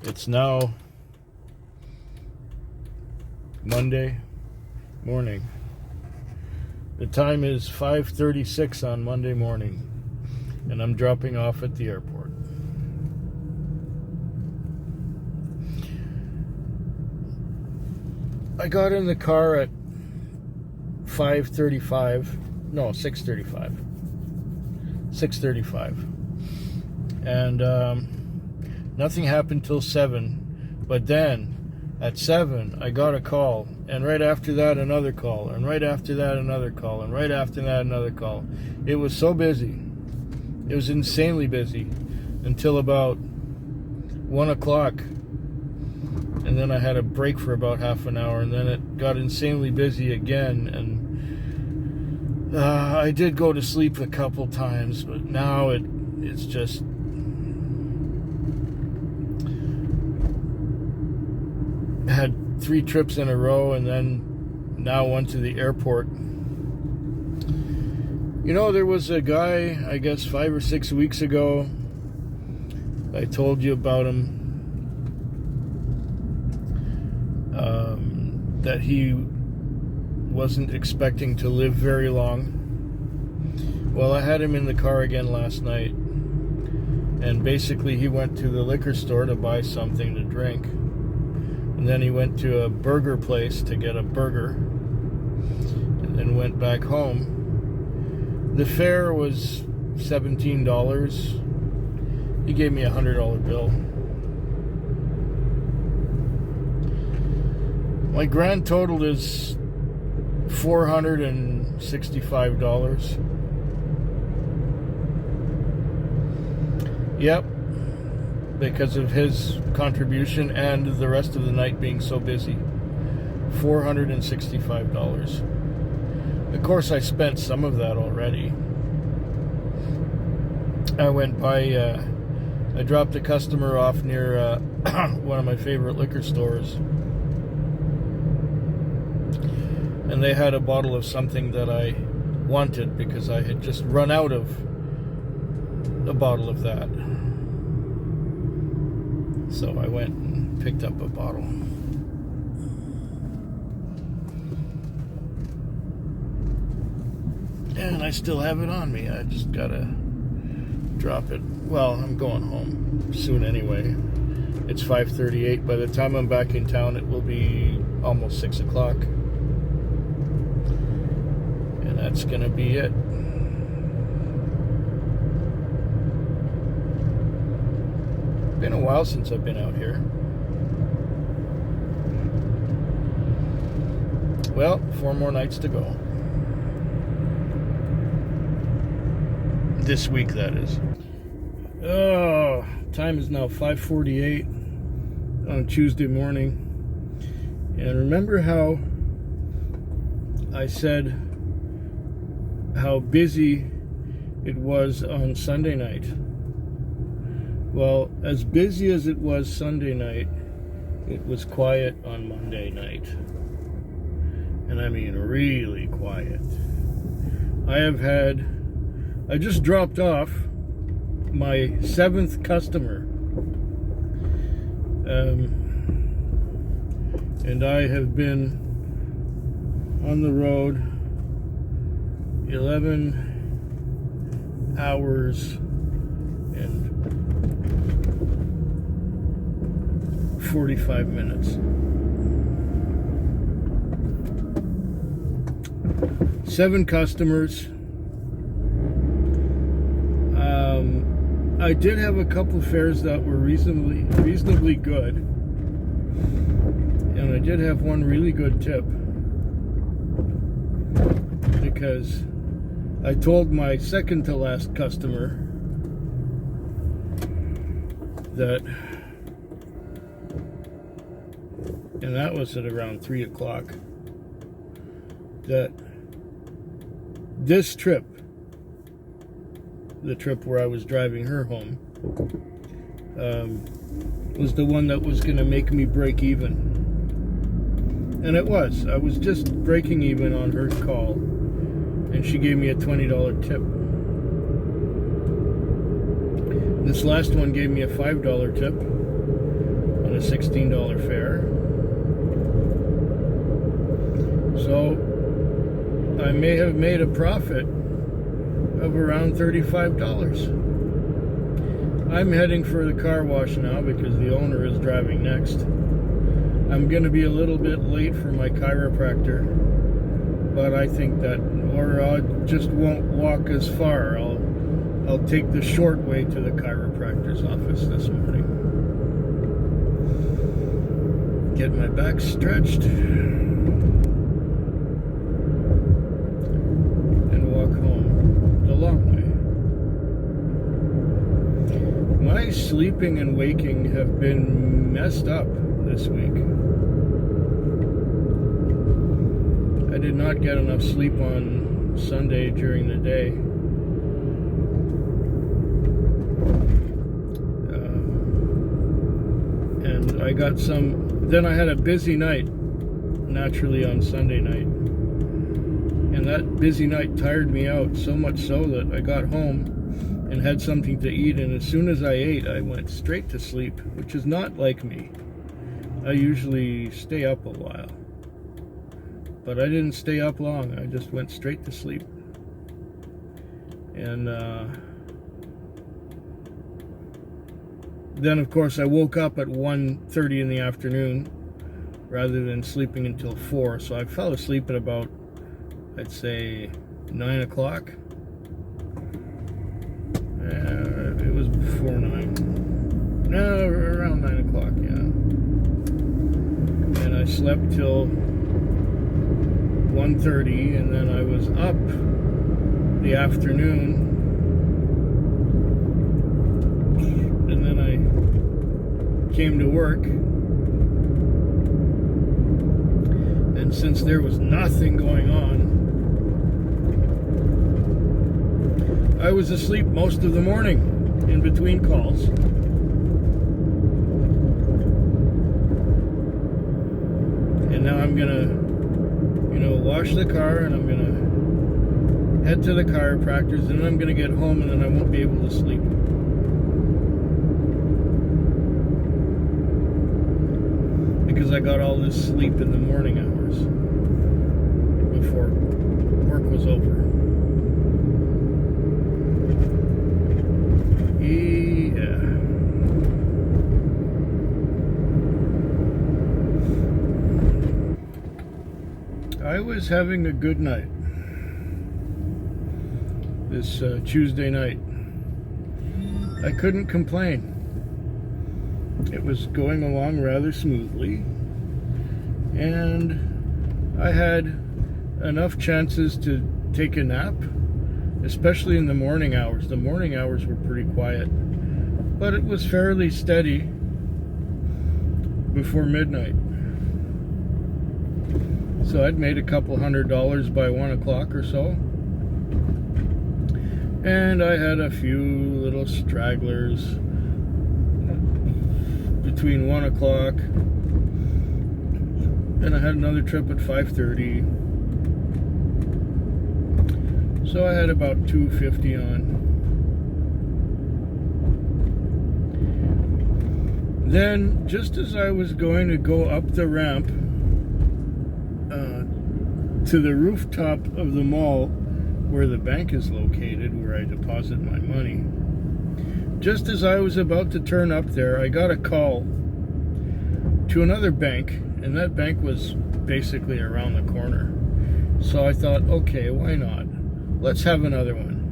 It's now Monday morning. The time is 5:36 on Monday morning, and I'm dropping off at the airport. I got in the car at 6:35, and nothing happened till 7. But then at 7, I got a call, and right after that, another call, and right after that, another call, and right after that, another call. It was so busy. It was insanely busy until about 1 o'clock. And then I had a break for about half an hour, and then it got insanely busy again. And I did go to sleep a couple times, but now it's just... had 3 trips in a row, and then now one to the airport. You know, there was a guy, I guess 5 or 6 weeks ago, I told you about him, that he wasn't expecting to live very long. Well, I had him in the car again last night, and basically he went to the liquor store to buy something to drink, and then he went to a burger place to get a burger, and then went back home. The fare was $17. He gave me a $100 bill. My grand total is $465. Yep, because of his contribution and the rest of the night being so busy. $465. Of course, I spent some of that already. I went by, I dropped a customer off near one of my favorite liquor stores. And they had a bottle of something that I wanted because I had just run out of a bottle of that. So I went and picked up a bottle. And I still have it on me. I just gotta drop it. Well, I'm going home soon anyway. It's 5:38. By the time I'm back in town, it will be almost 6 o'clock. And that's gonna be it. Been a while since I've been out here. Well, 4 more nights to go. This week, that is. Oh, time is now 5:48 on Tuesday morning. And remember how I said how busy it was on Sunday night? Well, as busy as it was Sunday night, it was quiet on Monday night. And I mean really quiet. I just dropped off my 7th customer. And I have been on the road 11 hours and 45 minutes. 7 customers. I did have a couple fares that were reasonably good, and I did have one really good tip because I told my second to last customer that, and that was at around 3 o'clock, that this trip, the trip where I was driving her home, was the one that was going to make me break even. And it was. I was just breaking even on her call, and she gave me a $20 tip. This last one gave me a $5 tip, a $16 fare. So I may have made a profit of around $35. I'm heading for the car wash now because the owner is driving next. I'm going to be a little bit late for my chiropractor, but I think that, or I just won't walk as far. I'll take the short way to the chiropractor's office this morning. Get my back stretched and walk home the long way. My sleeping and waking have been messed up this week. I did not get enough sleep on Sunday during the day. And I got then I had a busy night, naturally, on Sunday night. And that busy night tired me out, so much so that I got home and had something to eat, and as soon as I ate, I went straight to sleep, which is not like me. I usually stay up a while. But I didn't stay up long. I just went straight to sleep. And then, of course, I woke up at 1:30 in the afternoon rather than sleeping until 4. So I fell asleep at about, I'd say, 9 o'clock. It was before 9. No, around 9 o'clock, yeah. And I slept till 1:30, and then I was up the afternoon, and then I came to work, and since there was nothing going on, I was asleep most of the morning in between calls. And now I'm gonna wash the car, and I'm gonna head to the chiropractor's, and then I'm gonna get home, and then I won't be able to sleep. Because I got all this sleep in the morning hours before work was over. Yeah. I was having a good night this Tuesday night. I couldn't complain. It was going along rather smoothly, and I had enough chances to take a nap, especially in the morning hours. The morning hours were pretty quiet, but it was fairly steady before midnight. So I'd made a couple $100 by 1 o'clock or so. And I had a few little stragglers between 1 o'clock, and I had another trip at 5:30. So I had about $250 on. Then, just as I was going to go up the ramp to the rooftop of the mall where the bank is located, where I deposit my money, just as I was about to turn up there, I got a call to another bank, and that bank was basically around the corner. So I thought, okay, why not? Let's have another one.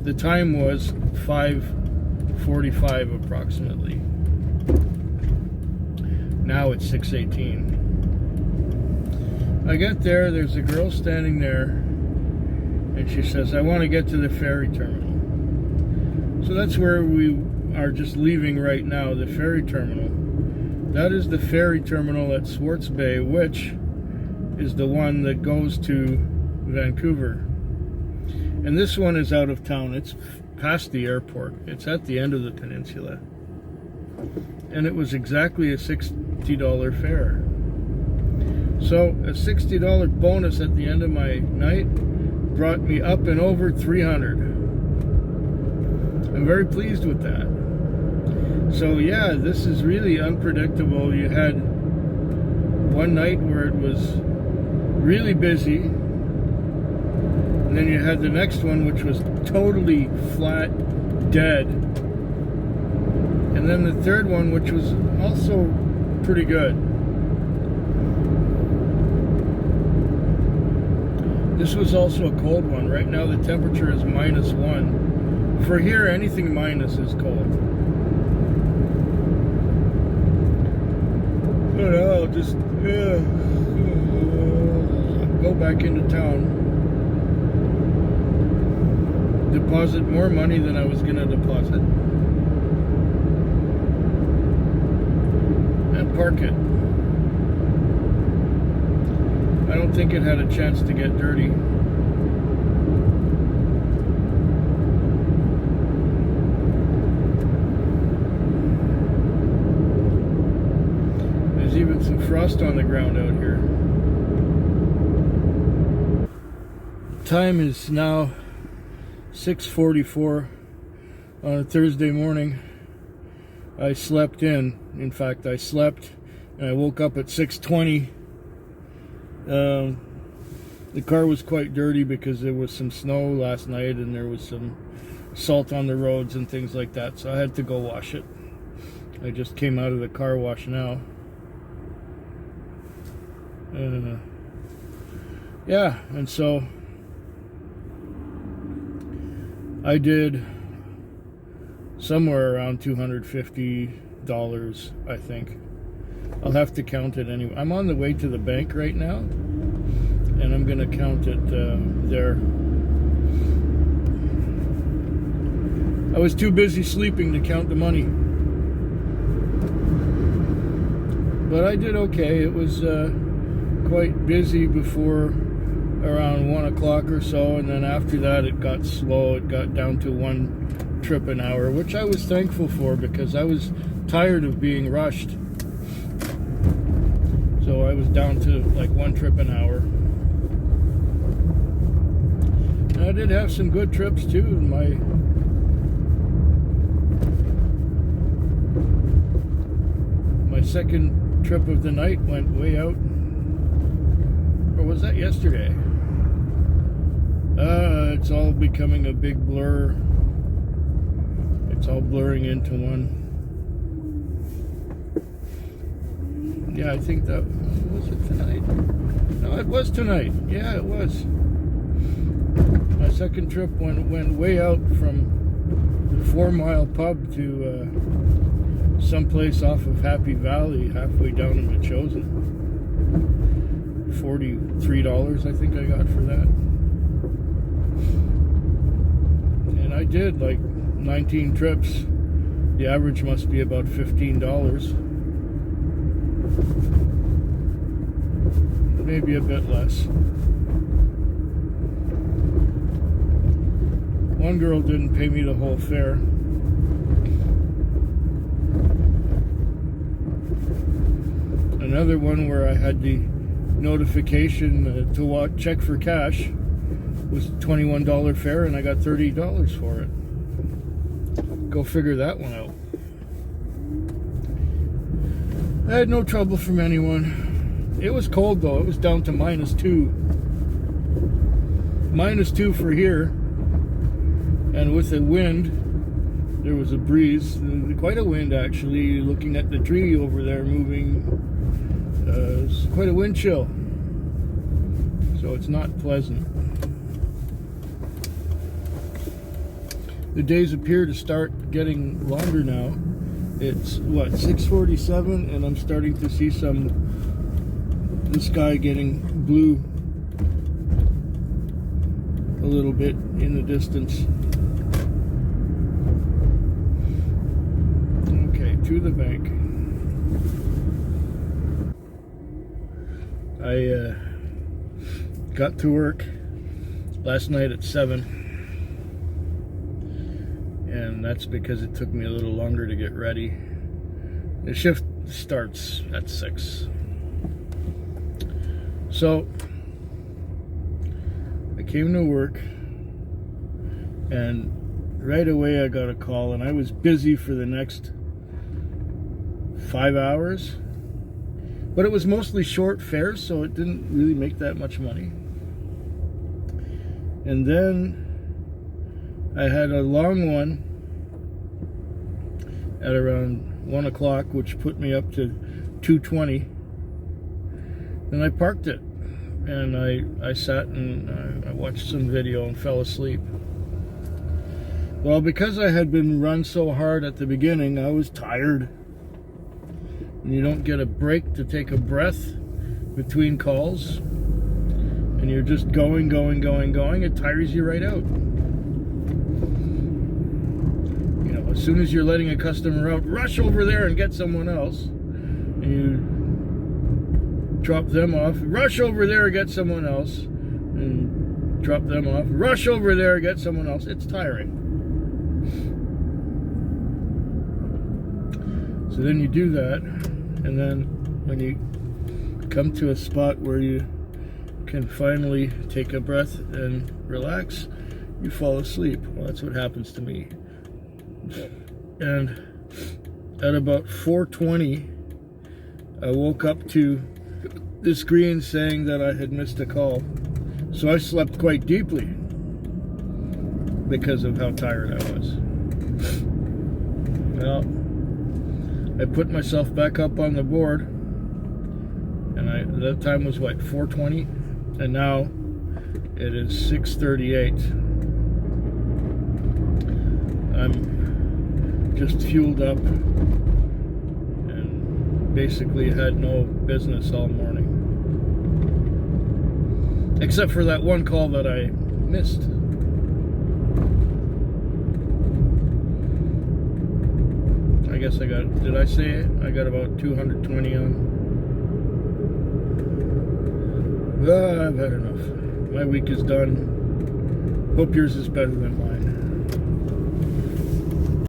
The time was 5:45 approximately. Now it's 6:18. I get there, there's a girl standing there, and she says, I want to get to the ferry terminal. So that's where we are just leaving right now, the ferry terminal. That is the ferry terminal at Swartz Bay, which is the one that goes to Vancouver. And this one is out of town. It's past the airport. It's at the end of the peninsula. And it was exactly a $60 fare. So a $60 bonus at the end of my night brought me up and over $300. I'm very pleased with that. So yeah, this is really unpredictable. You had one night where it was really busy, and then you had the next one which was totally flat, dead, and then the third one which was also pretty good. This was also a cold one. Right now the temperature is -1. For here, anything minus is cold. But I'll just go back into town, deposit more money than I was gonna deposit, and park it. I don't think it had a chance to get dirty. There's even some frost on the ground out here. Time is now 6:44 on a Thursday morning. I slept in. In fact, I slept and I woke up at 6:20. The car was quite dirty because there was some snow last night and there was some salt on the roads and things like that, so I had to go wash it. I just came out of the car wash now. Yeah, and so I did somewhere around $250, I think. I'll have to count it anyway. I'm on the way to the bank right now, and I'm gonna count it there. I was too busy sleeping to count the money, but I did okay. It was quite busy before around 1 o'clock or so, and then after that it got slow. It got down to 1 trip an hour, which I was thankful for because I was tired of being rushed. So I was down to like 1 trip an hour. And I did have some good trips too. My second trip of the night went way out. Or was that yesterday? It's all becoming a big blur. It's all blurring into one. Yeah, I think that was it tonight. No, it was tonight. Yeah, it was. My second trip went way out from the 4 Mile pub to someplace off of Happy Valley, halfway down in Metchosin. $43, I think I got for that. And I did like 19 trips. The average must be about $15. Maybe a bit less. One girl didn't pay me the whole fare. Another one where I had the notification to check for cash was $21 fare, and I got $30 for it. Go figure that one out. I had no trouble from anyone. It was cold though. It was down to -2. -2 for here. And with the wind, there was a breeze. Quite a wind actually, looking at the tree over there moving. It's quite a wind chill. So it's not pleasant. The days appear to start getting longer now. It's what, 6:47, and I'm starting to see the sky getting blue a little bit in the distance. Okay, to the bank. I got to work last night at 7. And that's because it took me a little longer to get ready. The shift starts at 6. So I came to work, and right away I got a call, and I was busy for the next 5 hours. But it was mostly short fares, so it didn't really make that much money. And then I had a long one at around 1 o'clock, which put me up to 220. And I parked it. And I sat and I watched some video and fell asleep. Well, because I had been run so hard at the beginning, I was tired. And you don't get a break to take a breath between calls. And you're just going. It tires you right out. You know, as soon as you're letting a customer out, rush over there and get someone else. And you drop them off, rush over there and get someone else. And drop them off, rush over there and get someone else. It's tiring. So then you do that, and then when you come to a spot where you can finally take a breath and relax, you fall asleep. Well, that's what happens to me. And at about 4:20, I woke up to the screen saying that I had missed a call. So I slept quite deeply because of how tired I was. Well, I put myself back up on the board, and that time was what, 4:20, and now it is 6:38. I'm just fueled up and basically had no business all morning, except for that one call that I missed. I guess I got, did I say it? I got about 220 on. I've had enough. My week is done. Hope yours is better than mine.